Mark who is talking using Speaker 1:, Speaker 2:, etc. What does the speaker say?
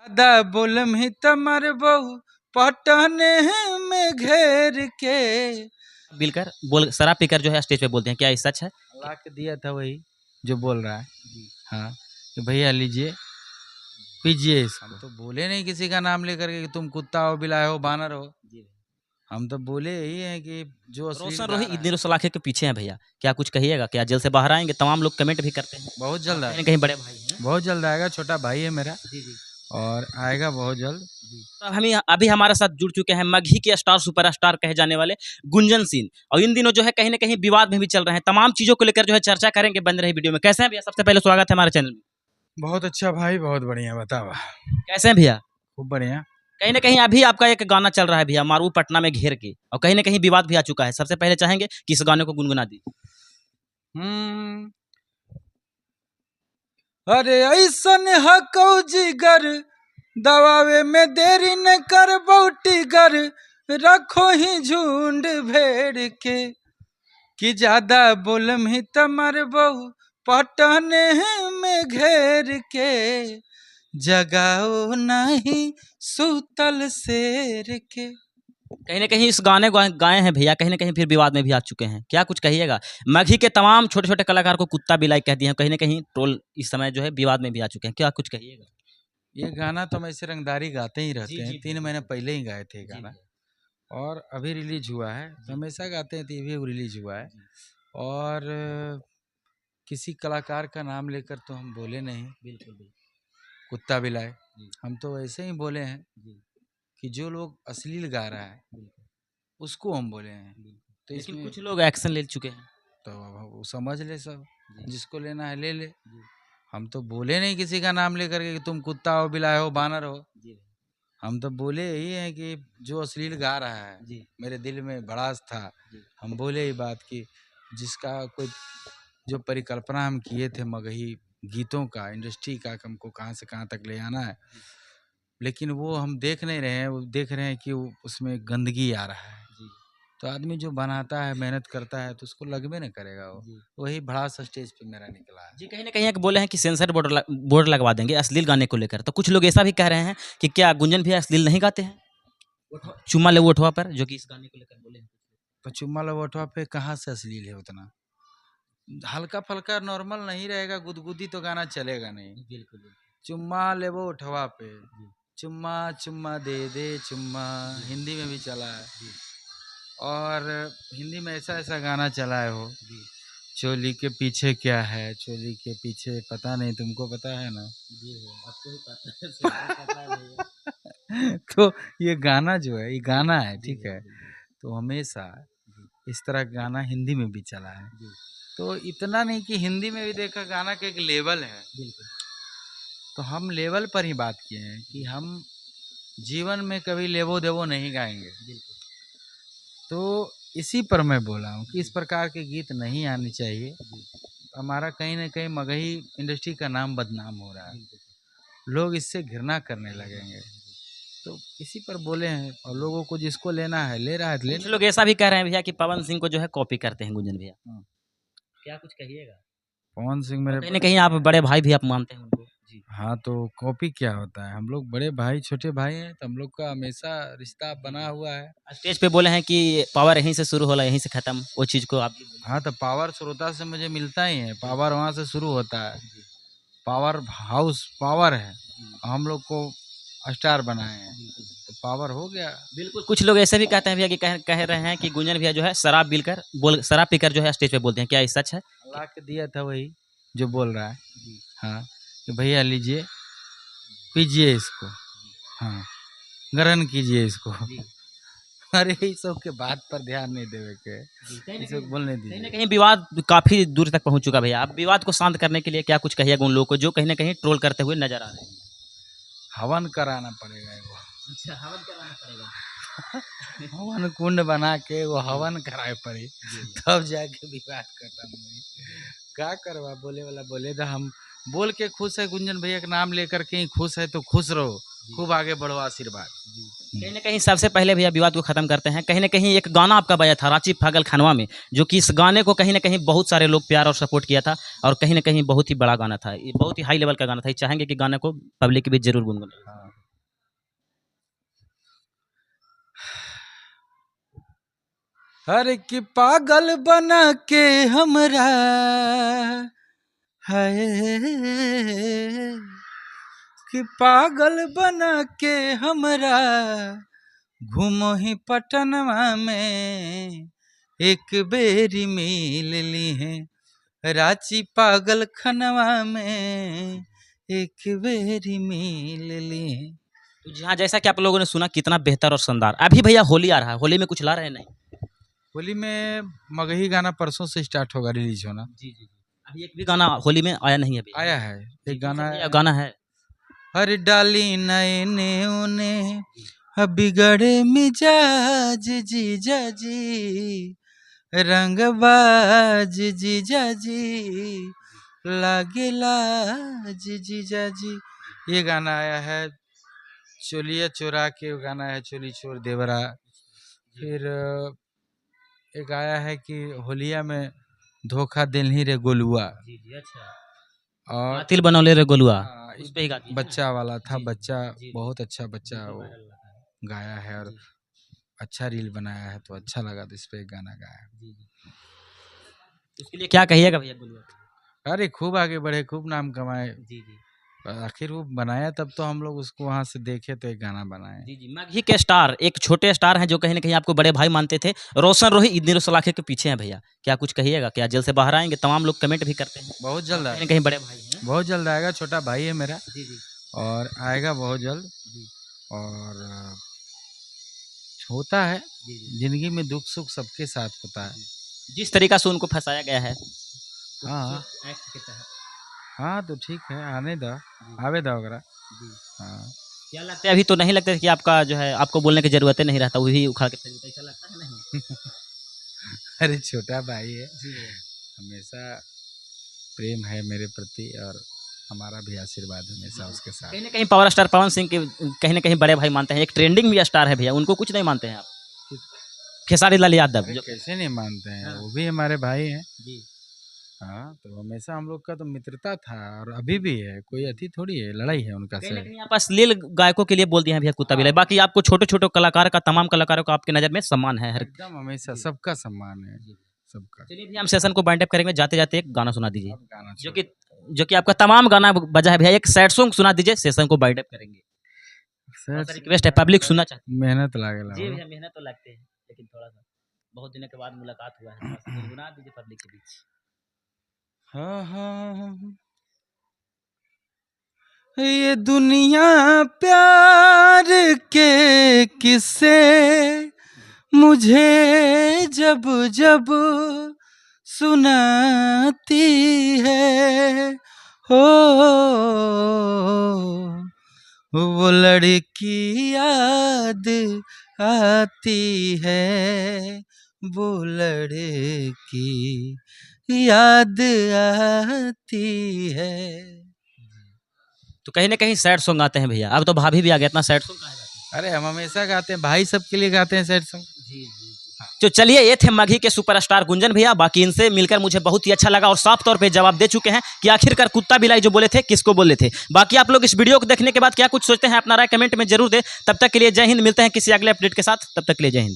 Speaker 1: दादा बोलम ही तमर बहू पटने में घेर के
Speaker 2: बिलकर बोल शराब पीकर जो है स्टेज पे बोलते हैं, क्या ये सच है?
Speaker 1: ला के दिया था वही जो बोल रहा है। हाँ कि भैया लीजिए पीजिए इसको। हम तो बोले नहीं किसी का नाम लेकर के कि तुम कुत्ता हो, बिलाए हो, बानर हो। हम तो बोले यही है कि जो
Speaker 2: रोशन रोही इतने सलाखे के पीछे हैं भैया, क्या कुछ कहिएगा? क्या जेल से बाहर आएंगे? तमाम लोग कमेंट भी करते हैं।
Speaker 1: बहुत जल्द
Speaker 2: कहीं
Speaker 1: आएगा,
Speaker 2: ना कहीं बड़े भाई हैं।
Speaker 1: बहुत जल्द आएगा। छोटा भाई है मेरा और आएगा बहुत जल्द।
Speaker 2: तो हम अभी हमारे साथ जुड़ चुके हैं मगही के स्टार सुपरस्टार कहे जाने वाले गुंजन सिंह, और इन दिनों जो है कहीं ना कहीं विवाद में भी चल रहे हैं। तमाम चीजों को लेकर जो है चर्चा करेंगे बन रही वीडियो में। कैसे हैं भैया? सबसे पहले स्वागत है हमारे चैनल में।
Speaker 1: बहुत अच्छा भाई, बहुत बढ़िया। बताओ
Speaker 2: कैसे हैं भैया?
Speaker 1: खूब बढ़िया।
Speaker 2: कहीं ना कहीं अभी आपका एक गाना चल रहा है भैया, मारू पटना में घेर के, और कहीं ना कहीं विवाद भी आ चुका है। सबसे पहले चाहेंगे कि इस गाने को गुनगुना दी।
Speaker 1: अरे ऐसन हकौ जिगर दबावे में देरी न कर बौटी गर रखो ही झुंड भेड़ के कि ज्यादा बोलम ही तमर बहू पटने में घेर के जगाओ नहीं सूतल शेर के।
Speaker 2: कहीं ना कहीं इस गाने को गाए हैं भैया, कहीं ना कहीं फिर विवाद में भी आ चुके हैं। क्या कुछ कहिएगा? मगही के तमाम छोटे छोटे कलाकार को कुत्ता बिलाई कह दिए हैं, कहीं ना कहीं ट्रोल इस समय जो है विवाद में भी आ चुके हैं। क्या कुछ कहिएगा?
Speaker 1: ये गाना तो हम ऐसे रंगदारी गाते ही रहते हैं। 3 महीने पहले ही गाए थे गाना, और अभी रिलीज हुआ है। तो हमेशा गाते हैं, तो ये भी रिलीज हुआ है। और किसी कलाकार का नाम लेकर तो हम बोले नहीं। बिल्कुल कुत्ता बिलाए, हम तो ऐसे ही बोले हैं कि जो लोग अश्लील गा रहा है उसको हम बोले हैं। तो
Speaker 2: लेकिन
Speaker 1: इसमें
Speaker 2: कुछ लोग एक्शन ले चुके हैं,
Speaker 1: तो वो समझ ले, सब जिसको लेना है ले ले। हम तो बोले नहीं किसी का नाम लेकर के कि तुम कुत्ता हो, बिलाए हो, बानर हो। हम तो बोले यही है कि जो अश्लील गा रहा है, मेरे दिल में भड़ास था। हम बोले ये बात कि जिसका कोई जो परिकल्पना हम किए थे मगही गीतों का, इंडस्ट्री का, हमको कहाँ से कहाँ तक ले आना है, लेकिन वो हम देख नहीं रहे हैं। वो देख रहे हैं कि उसमें गंदगी आ रहा है। तो आदमी जो बनाता है, मेहनत करता है, तो उसको लगबे न करेगा। वो वही भड़ास स्टेज पे मेरा निकला है।
Speaker 2: जी। कहीं ना कहीं एक बोले हैं कि सेंसर बोर्ड लगवा देंगे अश्लील गाने को लेकर। तो कुछ लोग ऐसा भी कह रहे हैं कि क्या गुंजन भैया अश्लील नहीं गाते हैं? चुम्मा ले उठवा पर जो कि इस गाने को लेकर बोले हैं।
Speaker 1: तो चुम्मा लवटवा पे कहाँ से अश्लील है? उतना हल्का फल्का नॉर्मल नहीं रहेगा, गुदगुदी तो गाना चलेगा नहीं।
Speaker 2: बिल्कुल।
Speaker 1: चुम्मा लेवो उठवा पे, चुम्मा चुम्मा दे दे चुम्मा, हिंदी में भी चला है। और हिंदी में ऐसा ऐसा गाना चला है वो, चोली के पीछे क्या है, चोली के पीछे पता नहीं, तुमको पता है ना?
Speaker 2: आपको भी पता है।
Speaker 1: तो ये गाना जो है, ये गाना है, ठीक है। तो हमेशा इस तरह का गाना हिंदी में भी चला है। तो इतना नहीं कि हिंदी में भी देखा, गाना का एक लेवल है। तो हम लेवल पर ही बात किए हैं कि हम जीवन में कभी लेवो देवो नहीं गाएंगे। तो इसी पर मैं बोला हूँ कि इस प्रकार के गीत नहीं आने चाहिए। हमारा कहीं ना कहीं मगही इंडस्ट्री का नाम बदनाम हो रहा है, लोग इससे घृणा करने लगेंगे। तो इसी पर बोले हैं, और लोगों को जिसको लेना है ले रहा है, ले।
Speaker 2: कुछ लोग ऐसा भी कह रहे हैं भैया कि पवन सिंह को जो है कॉपी करते हैं गुंजन भैया। क्या कुछ कहिएगा?
Speaker 1: पवन सिंह मेरे
Speaker 2: कहीं ना कहीं आप बड़े भाई भी आप मानते हैं उनको। जी।
Speaker 1: हाँ, तो कॉपी क्या होता है? हम लोग बड़े भाई छोटे भाई हैं, तो हम लोग का हमेशा रिश्ता बना हुआ है।
Speaker 2: स्टेज पे बोले हैं कि पावर यहीं से शुरू होला यहीं से खत्म, वो चीज को आप।
Speaker 1: हाँ, तो पावर श्रोता से मुझे मिलता ही है। पावर वहाँ से शुरू होता है। पावर हाउस पावर है, हम लोग को स्टार बनाए हैं, तो पावर हो गया।
Speaker 2: बिल्कुल। कुछ लोग ऐसे भी कहते हैं भैया कि कह रहे हैं कि गुंजन भैया जो है शराब पीकर जो है स्टेज पे बोलते हैं। क्या ये सच है?
Speaker 1: ला के दिया था वही जो बोल रहा है। हाँ कि भैया लीजिए पीजिए इसको, हाँ ग्रहण कीजिए इसको। अरे इस सब के बात पर ध्यान नहीं देवे के, ये सब बोलने दीजिए।
Speaker 2: कहीं ना कहीं विवाद काफी दूर तक पहुंच चुका भैया। आप विवाद को शांत करने के लिए क्या कुछ कहिएगा उन लोगों को जो कहीं ना कहीं ट्रोल करते हुए नजर आ रहे हैं?
Speaker 1: हवन कराना पड़ेगा एगो।
Speaker 2: अच्छा, हवन कराना पड़ेगा।
Speaker 1: हवन कुंड बना के वो हवन कराए पड़ी, तब जाके विवाद खत्म हुई। क्या करवा, बोले वाला बोले तो हम बोल के खुश है। गुंजन भैया का नाम लेकर के ही खुश है, तो खुश रहो, खूब आगे बढ़ो, आशीर्वाद।
Speaker 2: कहीं ना कहीं सबसे पहले भैया विवाद को खत्म करते हैं। कहीं ना कहीं एक गाना आपका बजा था रांची पागल खानवा में, जो कि इस गाने को कहीं ना कहीं बहुत सारे लोग प्यार और सपोर्ट किया था, और कहीं ना कहीं बहुत ही बड़ा गाना था, ये बहुत ही हाई लेवल का गाना था। ये चाहेंगे कि गाने को पब्लिक के बीच जरूर गुनगुनाएं।
Speaker 1: हर कि पागल बना के हमरा है कि पागल बना के हमरा घूमो ही पटनवा में एक बेरी मिल ली है रांची पागल खनवा में एक बेरी मिल ली है।
Speaker 2: तो जहाँ जैसा कि आप लोगों ने सुना कितना बेहतर और शानदार। अभी भैया होली आ रहा है, होली में कुछ ला रहे हैं नहीं?
Speaker 1: होली में मगही गाना परसों से स्टार्ट होगा रिलीज होना।
Speaker 2: जी जी जी। अभी एक भी गाना होली में आया नहीं है अभी?
Speaker 1: आया है एक गाना
Speaker 2: भैया गाना है?
Speaker 1: हर डाली नए ने बिगड़े मिजाज जीजा जी रंगबाज जीजा जी लागे लाज जीजा जी, ये गाना आया है। चोलिया चोरा के गाना है चोली चोर देवरा। फिर एक आया है कि होलिया में धोखा दिलही रे गोलुआ।
Speaker 2: जी जी। अच्छा।
Speaker 1: और
Speaker 2: कातिल बनौले रे गोलुआ,
Speaker 1: हाँ,
Speaker 2: उस पे ही गाती है ना?
Speaker 1: बच्चा वाला था
Speaker 2: जी,
Speaker 1: बच्चा
Speaker 2: जी,
Speaker 1: बहुत अच्छा बच्चा
Speaker 2: बिल्कुल
Speaker 1: वो
Speaker 2: वायरल रहा है।
Speaker 1: गाया है और
Speaker 2: जी,
Speaker 1: अच्छा रील बनाया है तो अच्छा लगा तो इस पे एक गाना गाया है।
Speaker 2: जी, जी। उसके लिए क्या कहिएगा भैया गोलुआ को?
Speaker 1: अरे खूब आगे बढ़े खूब नाम कमाए।
Speaker 2: जी, जी।
Speaker 1: आखिर वो बनाया तब तो हम लोग उसको वहां से देखे तो एक गाना बनाए।
Speaker 2: जी, जी। मगही के स्टार एक छोटे स्टार हैं जो कहीं न कहीं आपको बड़े भाई मानते थे। रोशन रोही इंदिरा सलाखे के पीछे हैं भैया। क्या कुछ कहिएगा? क्या जेल से बाहर आएँगे? तमाम लोग कमेंट भी करते हैं।
Speaker 1: बहुत जल्द
Speaker 2: कहीं न कहीं बड़े भाई हैं।
Speaker 1: बहुत जल्द आएगा, छोटा भाई है मेरा
Speaker 2: जी, जी।
Speaker 1: और आएगा बहुत जल्द।
Speaker 2: जी,
Speaker 1: और होता है
Speaker 2: जी, जी।
Speaker 1: जिंदगी में दुख सुख सबके साथ होता है।
Speaker 2: जिस तरीका से उनको फँसाया गया है,
Speaker 1: हाँ
Speaker 2: उस एक्ट के तहत।
Speaker 1: हाँ तो ठीक है आने दो,
Speaker 2: जी,
Speaker 1: आवे दो वगैरह।
Speaker 2: जी।
Speaker 1: हाँ
Speaker 2: क्या लगता है अभी तो नहीं लगता है कि आपका जो है आपको बोलने की ज़रूरत ही नहीं रहता, वही उखाड़ के फेंक देता है, ऐसा लगता है नहीं?
Speaker 1: अरे छोटा भाई है,
Speaker 2: जी।
Speaker 1: हमेशा प्रेम है मेरे प्रति और हमारा भी आशीर्वाद हमेशा उसके साथ।
Speaker 2: कहीं न कहीं पावर स्टार पवन सिंह के कहीं न कहीं बड़े भाई मानते हैं। एक ट्रेंडिंग भी स्टार है भैया, उनको कुछ नहीं मानते हैं आप? खेसारी लाल यादव
Speaker 1: अरे
Speaker 2: जो
Speaker 1: कैसे नहीं मानते हैं,
Speaker 2: हाँ।
Speaker 1: वो भी हमारे भाई हैं।
Speaker 2: जी।
Speaker 1: हाँ तो हमेशा हम लोग का तो मित्रता था और अभी भी है, कोई अति थोड़ी है, लड़ाई है उनका
Speaker 2: कहीं न
Speaker 1: से।
Speaker 2: कहीं आप अश्लील गायकों के लिए बोल दिए हैं भैया कुत्ता बिलाई। बाकी आपको छोटे-छोटे कलाकार का तमाम कलाकारों का आपकी नज़र में सम्मान है हर।
Speaker 1: एकदम हमेशा
Speaker 2: जी।
Speaker 1: सबका सम्मान है,
Speaker 2: जी।
Speaker 1: सबका।
Speaker 2: चलिए भैया हम सेशन को वाइंड अप करेंगे, जाते-जाते एक गाना सुना दीजिए।
Speaker 1: अब गाना
Speaker 2: जो
Speaker 1: छोड़
Speaker 2: कि जो कि आपका तमाम गाना बजा है भैया, एक सैड सॉन्ग सुना दीजिए, सेशन को वाइंड अप करेंगे। थोड़ा-सा रिक्वेस्ट है, पब्लिक सुनना चाहती है।
Speaker 1: मेहनत लागेला
Speaker 2: जी
Speaker 1: हो।
Speaker 2: भैया, मेहनत तो लगते हैं, लेकिन थोड़ा-सा बहुत दिनों के बाद मुलाकात हुआ है, थोड़ा-सा गुनगुना दीजिए पब्लिक के बीच।
Speaker 1: हाँ हाँ ये दुनिया प्यार के किस्से मुझे जब जब सुनाती है हो वो लड़की याद आती है, वो लड़की याद आती है।
Speaker 2: तो कहीं न कहीं सैड सॉन्ग आते हैं भैया। अब तो भाभी भी आ गया, इतना सैड सॉन्ग कहाँ गाते
Speaker 1: अरे हम हमेशा गाते हैं, भाई सबके लिए गाते हैं सैड सॉन्ग।
Speaker 2: हैं। जी, जी। तो चलिए ये थे मगही के सुपरस्टार गुंजन भैया। बाकी इनसे मिलकर मुझे बहुत ही अच्छा लगा और साफ तौर पे जवाब दे चुके हैं कि आखिरकार कुत्ता बिलाई जो बोले थे किसको बोले थे। बाकी आप लोग इस वीडियो को देखने के बाद क्या कुछ सोचते हैं अपना राय कमेंट में जरूर दें। तब तक के लिए जय हिंद, मिलते हैं किसी अगले अपडेट के साथ, तब तक के लिए जय हिंद।